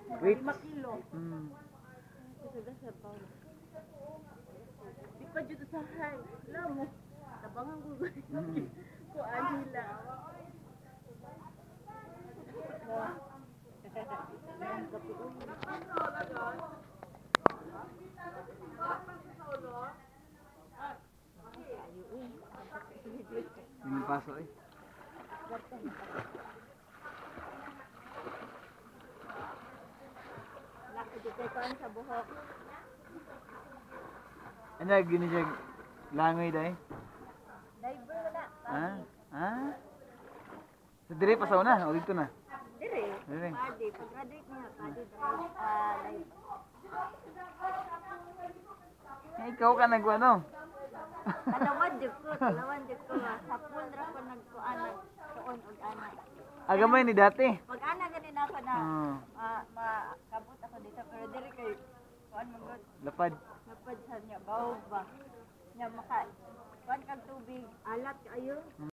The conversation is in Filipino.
Wait. 5 kilo. Di pa dito sa hay. Alam mo, tabangan ko ko anila. Yung paso eh. Nakikita sa buhok. Ano gini siya langoy dai? Diver na. Ha? Ha? Sa dire pa sa una o dito na? Dire. Dire. Pwede. Pag-graduate niya, pwede drive. Eh, ikaw ka nagano? Talawan jud ko. Sa pool ra ko nagkuan nagtuon og ana. Agamay ni dati. Pag ana gani na ako na Oo. makabot ako dito pero dire kay kuan mo gud. Lapad. Napad sa niya bawog ba. Nya maka kuan kag tubig alat kayo.